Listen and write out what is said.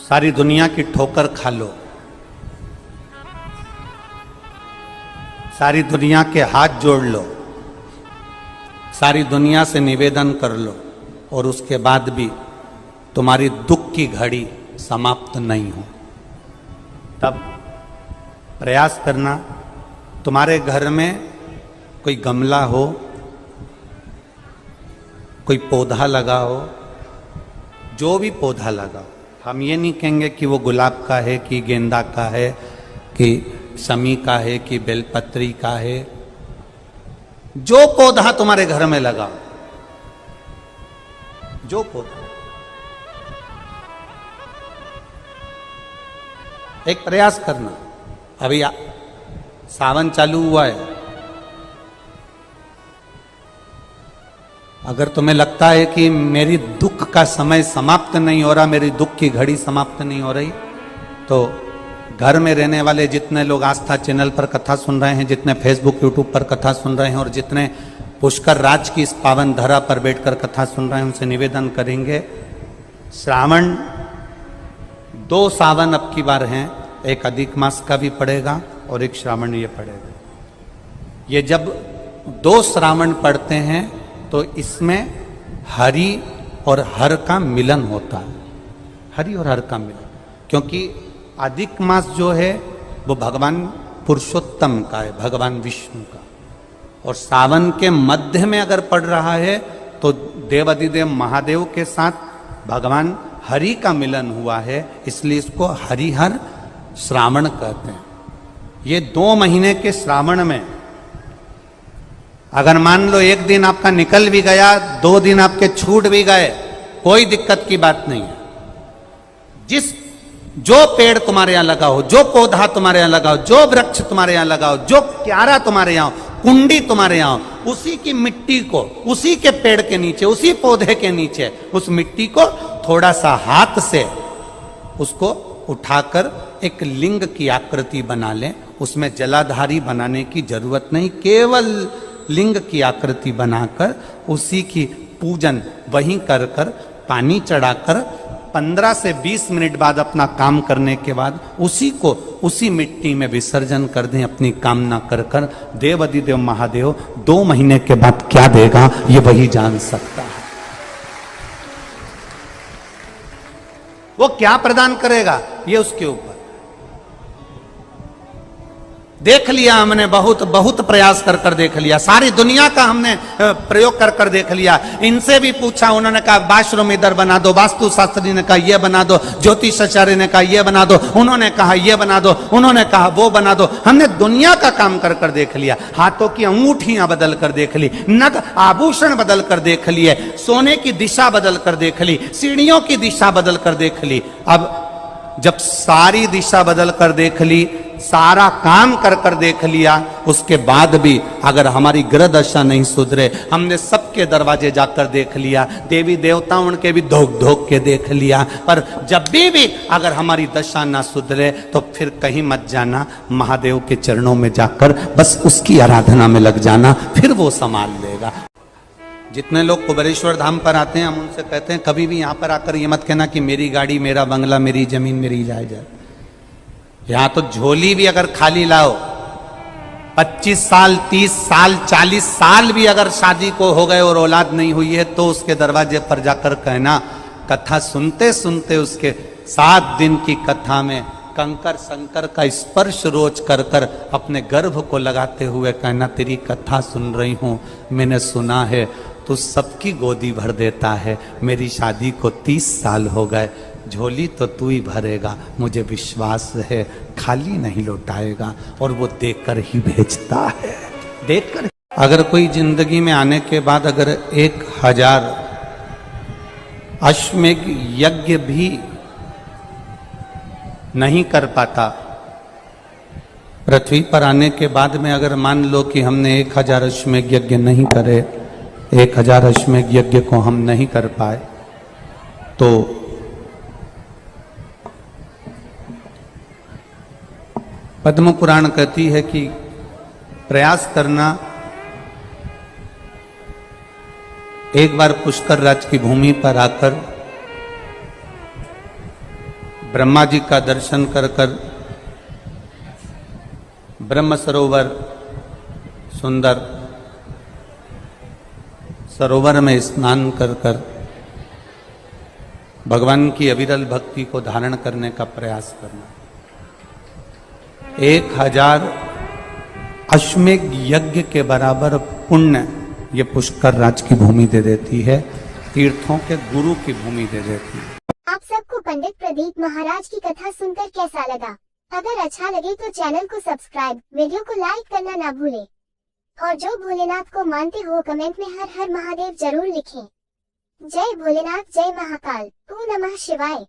सारी दुनिया की ठोकर खा लो, सारी दुनिया के हाथ जोड़ लो, सारी दुनिया से निवेदन कर लो और उसके बाद भी तुम्हारी दुख की घड़ी समाप्त नहीं हो, तब प्रयास करना। तुम्हारे घर में कोई गमला हो, कोई पौधा लगा हो, जो भी पौधा लगा हो, हम ये नहीं कहेंगे कि वो गुलाब का है कि गेंदा का है कि शमी का है कि बेलपत्री का है। जो पौधा तुम्हारे घर में लगा, जो पौधा, एक प्रयास करना। अभी सावन चालू हुआ है, अगर तुम्हें लगता है कि मेरी दुख का समय समाप्त नहीं हो रहा, मेरी दुख की घड़ी समाप्त नहीं हो रही, तो घर में रहने वाले जितने लोग आस्था चैनल पर कथा सुन रहे हैं, जितने फेसबुक यूट्यूब पर कथा सुन रहे हैं और जितने पुष्कर राज की इस पावन धरा पर बैठकर कथा सुन रहे हैं, उनसे निवेदन करेंगे, श्रावण 2 सावन अब की बार हैं, एक अधिक मास का भी पड़ेगा और एक श्रावण ये पड़ेगा। ये जब 2 श्रावण पड़ते हैं तो इसमें हरि और हर का मिलन होता है, हरि और हर का मिलन, क्योंकि अधिक मास जो है वो भगवान पुरुषोत्तम का है, भगवान विष्णु का, और सावन के मध्य में अगर पड़ रहा है तो देवाधिदेव महादेव के साथ भगवान हरि का मिलन हुआ है, इसलिए इसको हरिहर श्रावण कहते हैं। ये 2 महीने के श्रावण में अगर मान लो एक दिन आपका निकल भी गया, 2 दिन आपके छूट भी गए, कोई दिक्कत की बात नहीं है। जो पेड़ तुम्हारे यहां लगा हो, जो पौधा तुम्हारे यहां लगा हो, जो वृक्ष तुम्हारे यहां लगा हो, जो क्यारा तुम्हारे यहां हो, कुंडी तुम्हारे यहां हो, उसी की मिट्टी को, उसी के पेड़ के नीचे, उसी पौधे के नीचे, उस मिट्टी को थोड़ा सा हाथ से उसको उठाकर एक लिंग की आकृति बना लें। उसमें जलाधारी बनाने की जरूरत नहीं, केवल लिंग की आकृति बनाकर उसी की पूजन वहीं कर कर पानी चढ़ाकर 15 से 20 मिनट बाद अपना काम करने के बाद उसी को उसी मिट्टी में विसर्जन कर दें, अपनी कामना कर कर। देवाधिदेव महादेव 2 महीने के बाद क्या देगा ये वही जान सकता है। वो क्या प्रदान करेगा ये उसके ऊपर। देख लिया हमने, बहुत बहुत प्रयास कर कर देख लिया, सारी दुनिया का हमने प्रयोग कर कर देख लिया। इनसे भी पूछा, उन्होंने कहा बाथरूम इधर बना दो, वास्तु शास्त्री ने कहा ये बना दो, ज्योतिष आचार्य ने कहा ये बना दो, उन्होंने कहा ये बना दो, उन्होंने कहा वो बना दो। हमने दुनिया का काम कर कर देख लिया, हाथों की अंगूठियां बदल कर देख ली, नग आभूषण बदल कर देख लिए, सोने की दिशा बदल कर देख ली, सीढ़ियों की दिशा बदल कर देख ली। अब जब सारी दिशा बदल कर देख ली, सारा काम कर कर देख लिया, उसके बाद भी अगर हमारी ग्रह दशा नहीं सुधरे, हमने सबके दरवाजे जाकर देख लिया, देवी देवताओं के भी धोख धोख के देख लिया, पर जब भी अगर हमारी दशा ना सुधरे तो फिर कहीं मत जाना, महादेव के चरणों में जाकर बस उसकी आराधना में लग जाना, फिर वो संभाल लेगा। जितने लोग कुबेरेश्वर धाम पर आते हैं, हम उनसे कहते हैं कभी भी यहाँ पर आकर ये मत कहना कि मेरी गाड़ी, मेरा बंगला, मेरी जमीन, मेरी जायदाद। यहां तो झोली भी अगर खाली लाओ, 25 साल, 30 साल, 40 साल भी अगर शादी को हो गए और औलाद नहीं हुई है, तो उसके दरवाजे पर जाकर कहना, कथा सुनते सुनते उसके 7 दिन की कथा में कंकर शंकर का स्पर्श रोज कर कर अपने गर्भ को लगाते हुए कहना, तेरी कथा सुन रही हूं, मैंने सुना है तू सबकी गोदी भर देता है, मेरी शादी को 30 साल हो गए, झोली तो तू ही भरेगा, मुझे विश्वास है खाली नहीं लौटाएगा, और वो देकर ही भेजता है, देकर। अगर कोई जिंदगी में आने के बाद अगर 1000 अश्वमेध यज्ञ भी नहीं कर पाता, पृथ्वी पर आने के बाद में अगर मान लो कि हमने 1000 अश्वमेध यज्ञ नहीं करे, 1000 अश्वमेध यज्ञ को हम नहीं कर पाए, तो पद्म पुराण कहती है कि प्रयास करना, एक बार पुष्कर राज की भूमि पर आकर ब्रह्मा जी का दर्शन कर कर ब्रह्म सरोवर सुंदर सरोवर में स्नान कर कर भगवान की अविरल भक्ति को धारण करने का प्रयास करना। 1000 अश्वमेध यज्ञ के बराबर पुण्य ये पुष्कर राज की भूमि दे देती है, तीर्थों के गुरु की भूमि दे देती है। आप सबको पंडित प्रदीप महाराज की कथा सुनकर कैसा लगा? अगर अच्छा लगे तो चैनल को सब्सक्राइब, वीडियो को लाइक करना ना भूलें और जो भोलेनाथ को मानते हो कमेंट में हर हर महादेव जरूर लिखें। जय भोलेनाथ, जय महाकाल, ओम नमः शिवाय।